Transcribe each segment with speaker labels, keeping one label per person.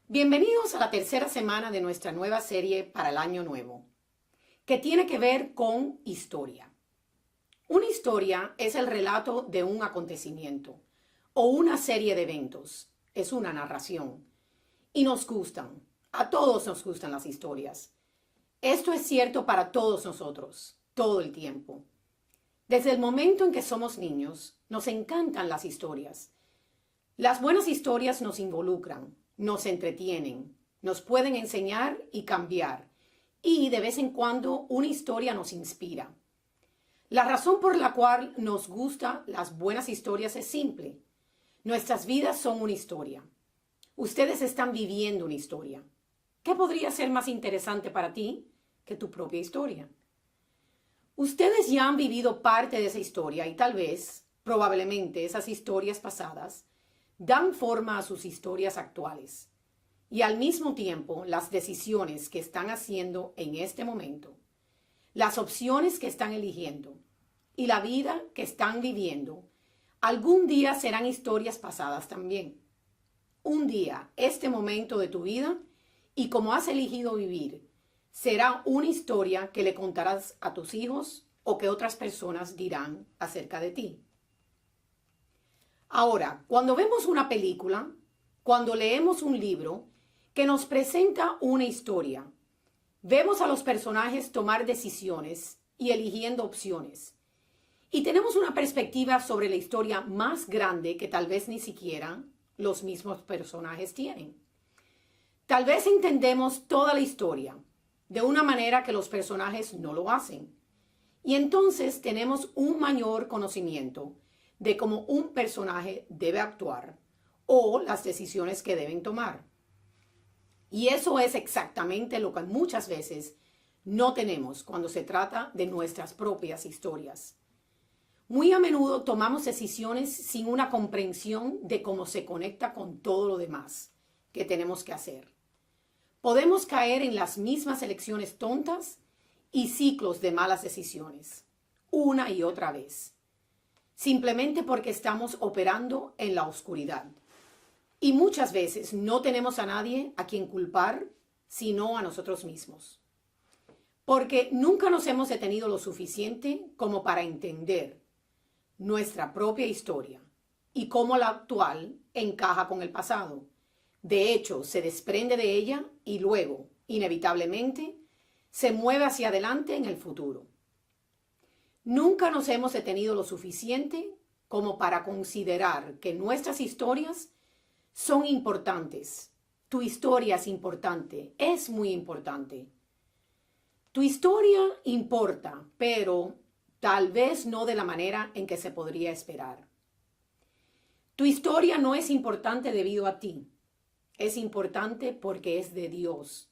Speaker 1: Bienvenidos a la tercera semana de nuestra nueva serie para el año nuevo, que tiene que ver con historia. Una historia es el relato de un acontecimiento o una serie de eventos. Es una narración. Y nos gustan. A todos nos gustan las historias. Esto es cierto para todos nosotros, todo el tiempo. Desde el momento en que somos niños, nos encantan las historias. Las buenas historias nos involucran, nos entretienen, nos pueden enseñar y cambiar, y de vez en cuando una historia nos inspira. La razón por la cual nos gustan las buenas historias es simple. Nuestras vidas son una historia. Ustedes están viviendo una historia. ¿Qué podría ser más interesante para ti que tu propia historia? Ustedes ya han vivido parte de esa historia y tal vez, probablemente, esas historias pasadas dan forma a sus historias actuales y al mismo tiempo las decisiones que están haciendo en este momento, las opciones que están eligiendo y la vida que están viviendo, algún día serán historias pasadas también. Un día, este momento de tu vida y como has elegido vivir, será una historia que le contarás a tus hijos o que otras personas dirán acerca de ti. Ahora, cuando vemos una película, cuando leemos un libro que nos presenta una historia, vemos a los personajes tomar decisiones y eligiendo opciones. Y tenemos una perspectiva sobre la historia más grande que tal vez ni siquiera los mismos personajes tienen. Tal vez entendemos toda la historia de una manera que los personajes no lo hacen. Y entonces tenemos un mayor conocimiento de cómo un personaje debe actuar o las decisiones que deben tomar. Y eso es exactamente lo que muchas veces no tenemos cuando se trata de nuestras propias historias. Muy a menudo tomamos decisiones sin una comprensión de cómo se conecta con todo lo demás que tenemos que hacer. Podemos caer en las mismas elecciones tontas y ciclos de malas decisiones, una y otra vez, simplemente porque estamos operando en la oscuridad. Y muchas veces no tenemos a nadie a quien culpar, sino a nosotros mismos. Porque nunca nos hemos detenido lo suficiente como para entender nuestra propia historia y cómo la actual encaja con el pasado. De hecho, se desprende de ella y luego, inevitablemente, se mueve hacia adelante en el futuro. Nunca nos hemos detenido lo suficiente como para considerar que nuestras historias son importantes. Tu historia es importante, es muy importante. Tu historia importa, pero tal vez no de la manera en que se podría esperar. Tu historia no es importante debido a ti, es importante porque es de Dios.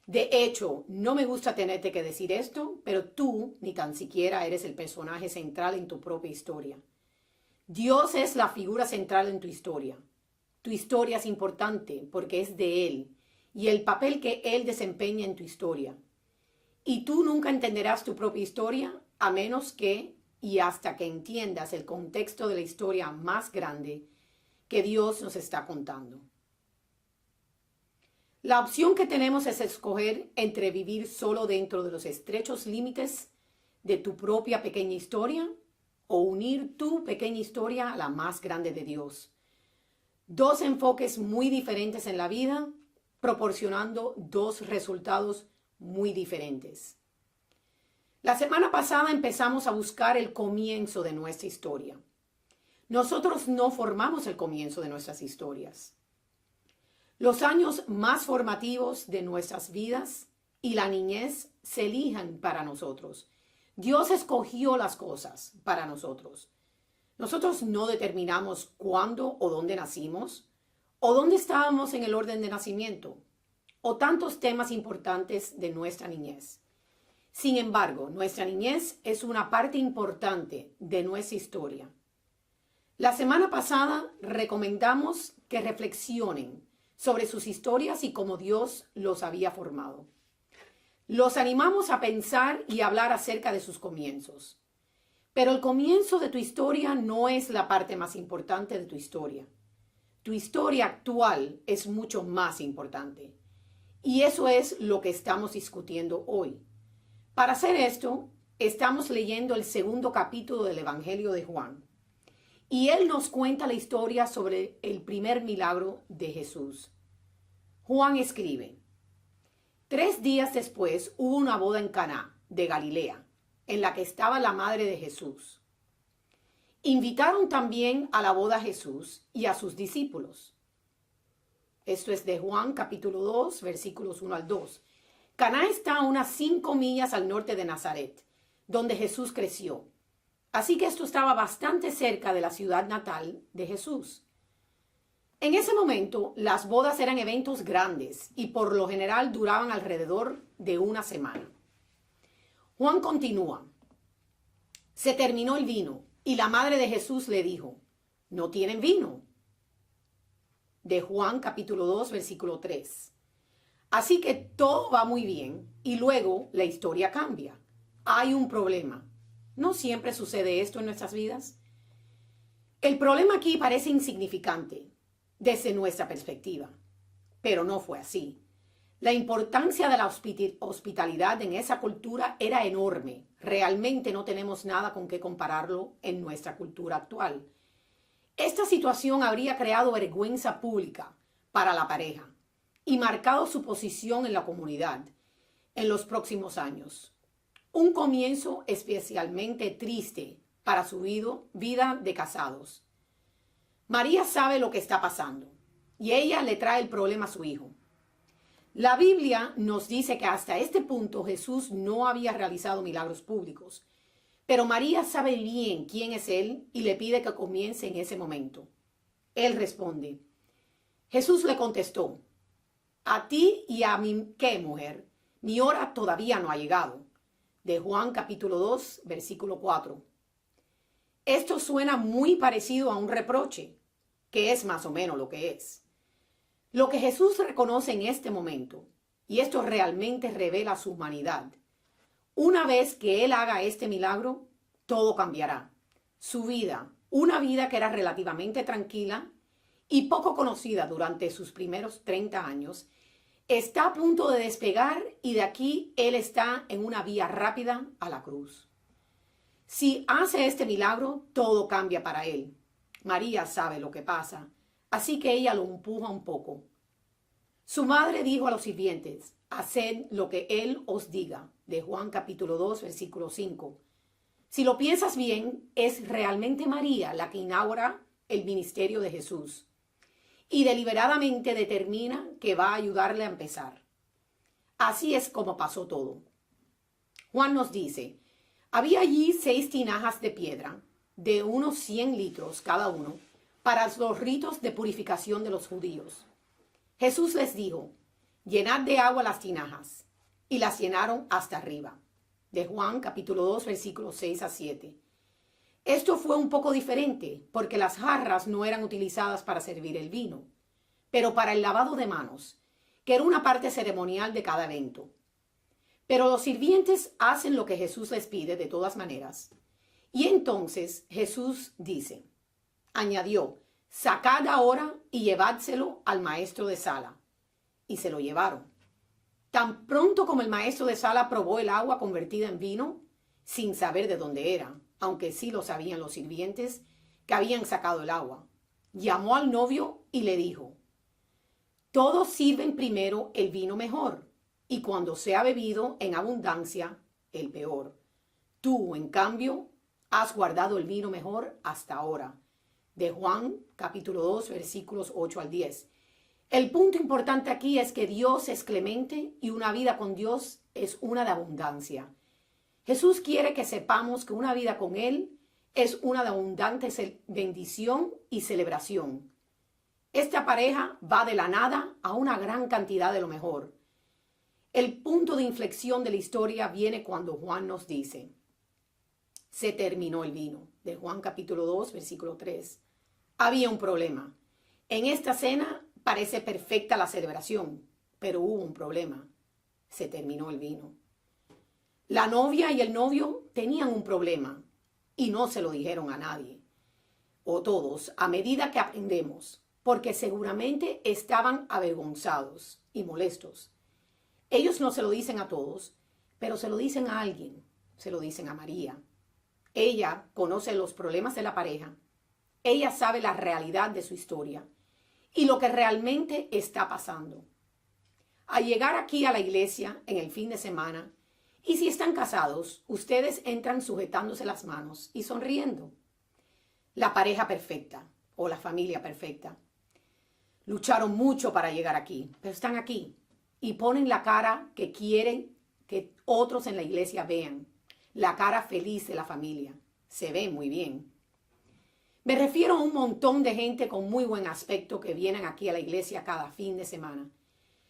Speaker 1: De hecho, no me gusta tenerte que decir esto, pero tú ni tan siquiera eres el personaje central en tu propia historia. Dios es la figura central en tu historia. Tu historia es importante porque es de Él y el papel que Él desempeña en tu historia. Y tú nunca entenderás tu propia historia a menos que y hasta que entiendas el contexto de la historia más grande que Dios nos está contando. La opción que tenemos es escoger entre vivir solo dentro de los estrechos límites de tu propia pequeña historia o unir tu pequeña historia a la más grande de Dios. Dos enfoques muy diferentes en la vida, proporcionando dos resultados muy diferentes. La semana pasada empezamos a buscar el comienzo de nuestra historia. Nosotros no formamos el comienzo de nuestras historias. Los años más formativos de nuestras vidas y la niñez se eligen para nosotros. Dios escogió las cosas para nosotros. Nosotros no determinamos cuándo o dónde nacimos, o dónde estábamos en el orden de nacimiento, o tantos temas importantes de nuestra niñez. Sin embargo, nuestra niñez es una parte importante de nuestra historia. La semana pasada recomendamos que reflexionen sobre sus historias y cómo Dios los había formado. Los animamos a pensar y hablar acerca de sus comienzos. Pero el comienzo de tu historia no es la parte más importante de tu historia. Tu historia actual es mucho más importante. Y eso es lo que estamos discutiendo hoy. Para hacer esto, estamos leyendo el segundo capítulo del Evangelio de Juan. Y él nos cuenta la historia sobre el primer milagro de Jesús. Juan escribe: 3 días después hubo una boda en Caná de Galilea, en la que estaba la madre de Jesús. Invitaron también a la boda a Jesús y a sus discípulos. Esto es de Juan capítulo 2, versículos 1 al 2. Caná está a unas 5 millas al norte de Nazaret, donde Jesús creció. Así que esto estaba bastante cerca de la ciudad natal de Jesús. En ese momento, las bodas eran eventos grandes y por lo general duraban alrededor de una semana. Juan continúa: se terminó el vino y la madre de Jesús le dijo: ¿no tienen vino? De Juan capítulo 2, versículo 3. Así que todo va muy bien y luego la historia cambia. Hay un problema. ¿No siempre sucede esto en nuestras vidas? El problema aquí parece insignificante desde nuestra perspectiva, pero no fue así. La importancia de la hospitalidad en esa cultura era enorme. Realmente no tenemos nada con qué compararlo en nuestra cultura actual. Esta situación habría creado vergüenza pública para la pareja y marcado su posición en la comunidad en los próximos años. Un comienzo especialmente triste para su vida de casados. María sabe lo que está pasando y ella le trae el problema a su hijo. La Biblia nos dice que hasta este punto Jesús no había realizado milagros públicos, pero María sabe bien quién es Él y le pide que comience en ese momento. Él responde. Jesús le contestó: a ti y a mí, ¿qué, mujer? Mi hora todavía no ha llegado. De Juan capítulo 2, versículo 4. Esto suena muy parecido a un reproche, que es más o menos lo que es. Lo que Jesús reconoce en este momento, y esto realmente revela su humanidad. Una vez que Él haga este milagro, todo cambiará. Su vida, una vida que era relativamente tranquila y poco conocida durante sus primeros 30 años, está a punto de despegar y de aquí Él está en una vía rápida a la cruz. Si hace este milagro, todo cambia para Él. María sabe lo que pasa, así que ella lo empuja un poco. Su madre dijo a los sirvientes: haced lo que Él os diga. De Juan capítulo 2, versículo 5. Si lo piensas bien, es realmente María la que inaugura el ministerio de Jesús y deliberadamente determina que va a ayudarle a empezar. Así es como pasó todo. Juan nos dice: había allí 6 tinajas de piedra, de unos 100 litros cada uno, para los ritos de purificación de los judíos. Jesús les dijo: llenad de agua las tinajas, y las llenaron hasta arriba. De Juan capítulo 2, versículos 6 a 7. Esto fue un poco diferente porque las jarras no eran utilizadas para servir el vino, pero para el lavado de manos, que era una parte ceremonial de cada evento. Pero los sirvientes hacen lo que Jesús les pide de todas maneras. Y entonces Jesús dice, añadió: sacad ahora y llevádselo al maestro de sala. Y se lo llevaron. Tan pronto como el maestro de sala probó el agua convertida en vino, sin saber de dónde era, aunque sí lo sabían los sirvientes que habían sacado el agua, llamó al novio y le dijo: todos sirven primero el vino mejor, y cuando sea bebido en abundancia, el peor. Tú, en cambio, has guardado el vino mejor hasta ahora. De Juan, capítulo 2, versículos 8 al 10. El punto importante aquí es que Dios es clemente y una vida con Dios es una de abundancia. Jesús quiere que sepamos que una vida con Él es una de abundante bendición y celebración. Esta pareja va de la nada a una gran cantidad de lo mejor. El punto de inflexión de la historia viene cuando Juan nos dice: se terminó el vino. De Juan capítulo 2, versículo 3. Había un problema. En esta cena parece perfecta la celebración, pero hubo un problema. Se terminó el vino. La novia y el novio tenían un problema y no se lo dijeron a nadie. O todos, a medida que aprendemos, porque seguramente estaban avergonzados y molestos. Ellos no se lo dicen a todos, pero se lo dicen a alguien, se lo dicen a María. Ella conoce los problemas de la pareja, ella sabe la realidad de su historia y lo que realmente está pasando. Al llegar aquí a la iglesia en el fin de semana, y si están casados, ustedes entran sujetándose las manos y sonriendo. La pareja perfecta o la familia perfecta. Lucharon mucho para llegar aquí, pero están aquí y ponen la cara que quieren que otros en la iglesia vean. La cara feliz de la familia. Se ve muy bien. Me refiero a un montón de gente con muy buen aspecto que vienen aquí a la iglesia cada fin de semana.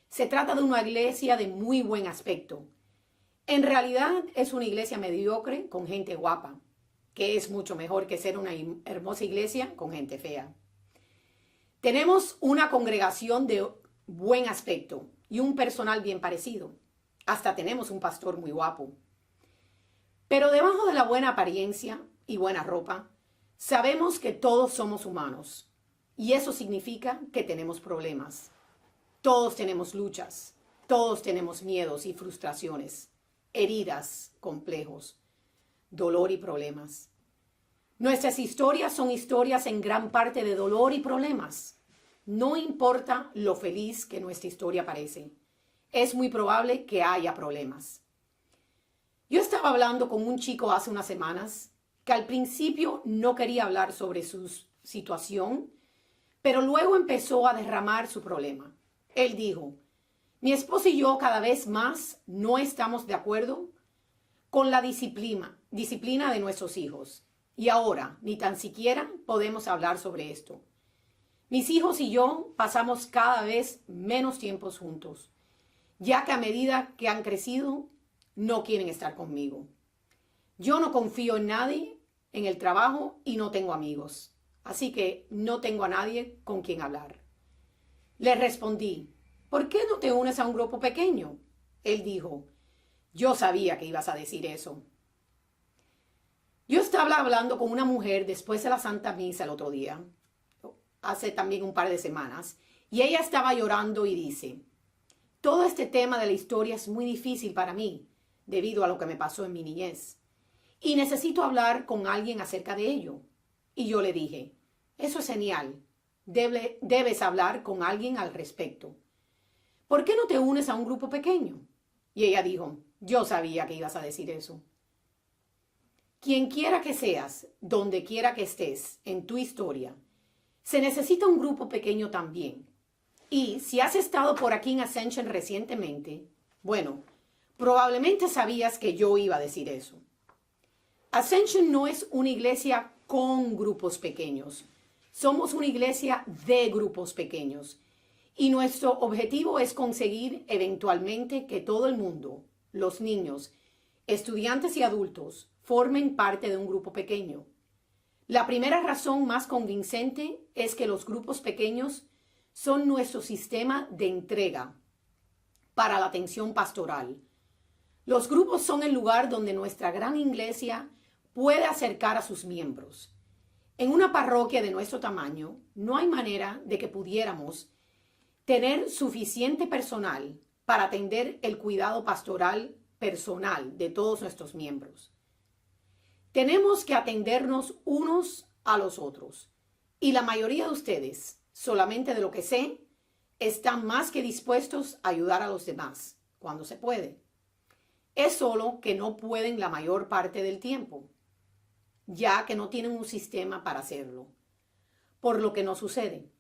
Speaker 1: Se trata de una iglesia de muy buen aspecto. En realidad es una iglesia mediocre con gente guapa, que es mucho mejor que ser una hermosa iglesia con gente fea. Tenemos una congregación de buen aspecto y un personal bien parecido. Hasta tenemos un pastor muy guapo. Pero debajo de la buena apariencia y buena ropa, sabemos que todos somos humanos. Y eso significa que tenemos problemas. Todos tenemos luchas. Todos tenemos miedos y frustraciones, heridas, complejos, dolor y problemas. Nuestras historias son historias en gran parte de dolor y problemas. No importa lo feliz que nuestra historia parece. Es muy probable que haya problemas. Yo estaba hablando con un chico hace unas semanas que al principio no quería hablar sobre su situación, pero luego empezó a derramar su problema. Él dijo, mi esposo y yo cada vez más no estamos de acuerdo con la disciplina de nuestros hijos. Y ahora ni tan siquiera podemos hablar sobre esto. Mis hijos y yo pasamos cada vez menos tiempos juntos, ya que a medida que han crecido, no quieren estar conmigo. Yo no confío en nadie en el trabajo y no tengo amigos, así que no tengo a nadie con quien hablar. Le respondí, ¿por qué no te unes a un grupo pequeño? Él dijo, yo sabía que ibas a decir eso. Yo estaba hablando con una mujer después de la Santa Misa el otro día, hace también un par de semanas, y ella estaba llorando y dice, todo este tema de la historia es muy difícil para mí, debido a lo que me pasó en mi niñez, y necesito hablar con alguien acerca de ello. Y yo le dije, eso es genial, debes hablar con alguien al respecto. ¿Por qué no te unes a un grupo pequeño? Y ella dijo, yo sabía que ibas a decir eso. Quien quiera que seas, donde quiera que estés en tu historia, se necesita un grupo pequeño también. Y si has estado por aquí en Ascension recientemente, bueno, probablemente sabías que yo iba a decir eso. Ascension no es una iglesia con grupos pequeños. Somos una iglesia de grupos pequeños. Y nuestro objetivo es conseguir eventualmente que todo el mundo, los niños, estudiantes y adultos, formen parte de un grupo pequeño. La primera razón más convincente es que los grupos pequeños son nuestro sistema de entrega para la atención pastoral. Los grupos son el lugar donde nuestra gran iglesia puede acercar a sus miembros. En una parroquia de nuestro tamaño, no hay manera de que pudiéramos tener suficiente personal para atender el cuidado pastoral personal de todos nuestros miembros. Tenemos que atendernos unos a los otros. Y la mayoría de ustedes, solamente de lo que sé, están más que dispuestos a ayudar a los demás cuando se puede. Es solo que no pueden la mayor parte del tiempo, ya que no tienen un sistema para hacerlo. Por lo que no sucede.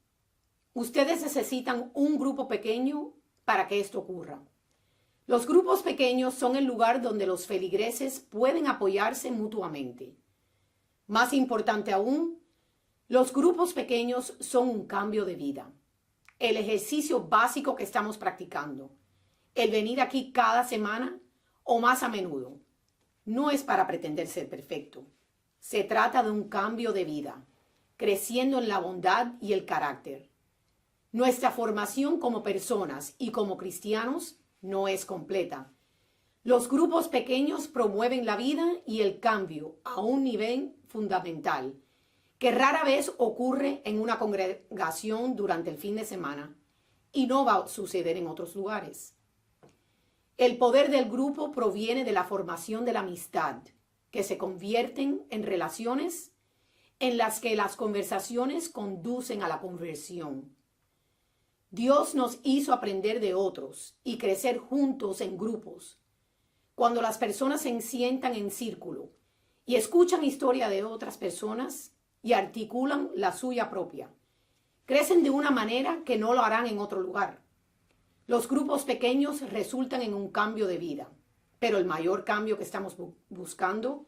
Speaker 1: Ustedes necesitan un grupo pequeño para que esto ocurra. Los grupos pequeños son el lugar donde los feligreses pueden apoyarse mutuamente. Más importante aún, los grupos pequeños son un cambio de vida. El ejercicio básico que estamos practicando, el venir aquí cada semana o más a menudo, no es para pretender ser perfecto. Se trata de un cambio de vida, creciendo en la bondad y el carácter. Nuestra formación como personas y como cristianos no es completa. Los grupos pequeños promueven la vida y el cambio a un nivel fundamental que rara vez ocurre en una congregación durante el fin de semana y no va a suceder en otros lugares. El poder del grupo proviene de la formación de la amistad, que se convierten en relaciones en las que las conversaciones conducen a la conversión. Dios nos hizo aprender de otros y crecer juntos en grupos. Cuando las personas se sientan en círculo y escuchan historia de otras personas y articulan la suya propia, crecen de una manera que no lo harán en otro lugar. Los grupos pequeños resultan en un cambio de vida, pero el mayor cambio que estamos buscando,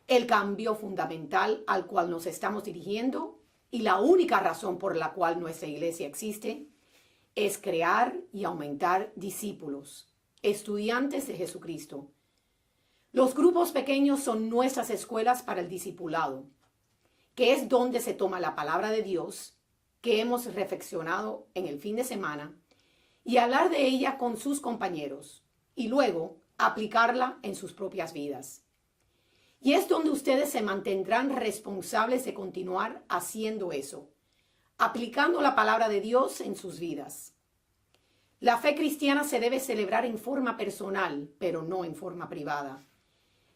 Speaker 1: el cambio fundamental al cual nos estamos dirigiendo y la única razón por la cual nuestra iglesia existe, es crear y aumentar discípulos, estudiantes de Jesucristo. Los grupos pequeños son nuestras escuelas para el discipulado, que es donde se toma la palabra de Dios que hemos reflexionado en el fin de semana y hablar de ella con sus compañeros y luego aplicarla en sus propias vidas. Y es donde ustedes se mantendrán responsables de continuar haciendo eso, aplicando la palabra de Dios en sus vidas. La fe cristiana se debe celebrar en forma personal, pero no en forma privada.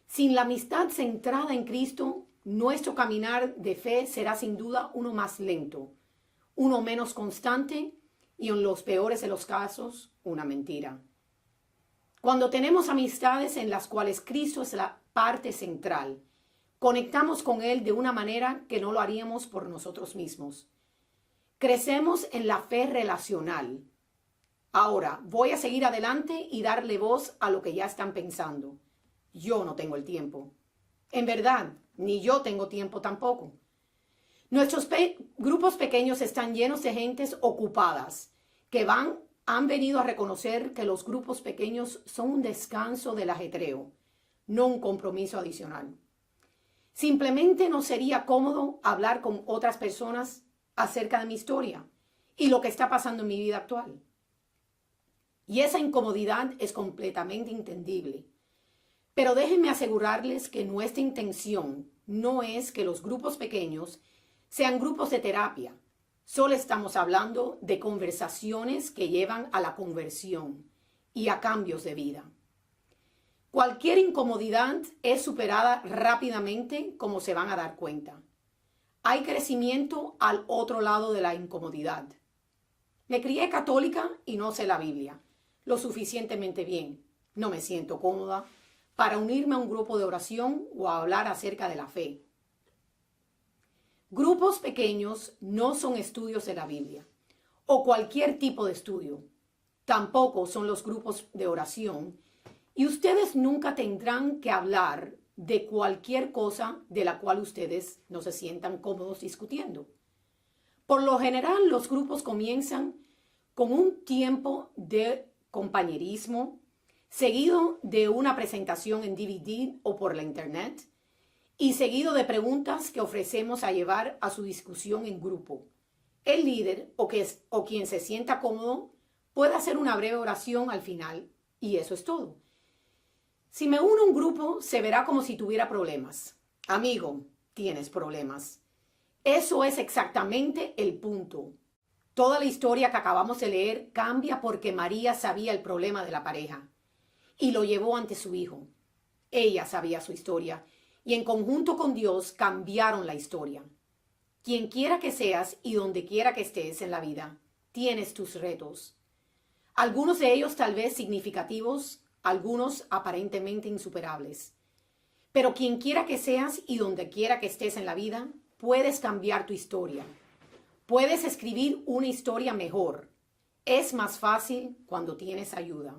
Speaker 1: Sin la amistad centrada en Cristo, nuestro caminar de fe será sin duda uno más lento, uno menos constante y en los peores de los casos, una mentira. Cuando tenemos amistades en las cuales Cristo es la parte central, conectamos con Él de una manera que no lo haríamos por nosotros mismos. Crecemos en la fe relacional. Ahora, voy a seguir adelante y darle voz a lo que ya están pensando. Yo no tengo el tiempo. En verdad, ni yo tengo tiempo tampoco. Nuestros grupos pequeños están llenos de gentes ocupadas que han venido a reconocer que los grupos pequeños son un descanso del ajetreo, no un compromiso adicional. Simplemente no sería cómodo hablar con otras personas acerca de mi historia y lo que está pasando en mi vida actual. Y esa incomodidad es completamente entendible. Pero déjenme asegurarles que nuestra intención no es que los grupos pequeños sean grupos de terapia. Solo estamos hablando de conversaciones que llevan a la conversión y a cambios de vida. Cualquier incomodidad es superada rápidamente, como se van a dar cuenta. Hay crecimiento al otro lado de la incomodidad. Me crié católica y no sé la Biblia lo suficientemente bien. No me siento cómoda para unirme a un grupo de oración o a hablar acerca de la fe. Grupos pequeños no son estudios de la Biblia o cualquier tipo de estudio. Tampoco son los grupos de oración y ustedes nunca tendrán que hablar de cualquier cosa de la cual ustedes no se sientan cómodos discutiendo. Por lo general, los grupos comienzan con un tiempo de compañerismo, seguido de una presentación en DVD o por la internet, y seguido de preguntas que ofrecemos a llevar a su discusión en grupo. El líder o quien se sienta cómodo puede hacer una breve oración al final y eso es todo. Si me uno a un grupo, se verá como si tuviera problemas. Amigo, tienes problemas. Eso es exactamente el punto. Toda la historia que acabamos de leer cambia porque María sabía el problema de la pareja y lo llevó ante su hijo. Ella sabía su historia y en conjunto con Dios cambiaron la historia. Quien quiera que seas y donde quiera que estés en la vida, tienes tus retos. Algunos de ellos tal vez significativos, algunos aparentemente insuperables. Pero quien quiera que seas y donde quiera que estés en la vida, puedes cambiar tu historia. Puedes escribir una historia mejor. Es más fácil cuando tienes ayuda.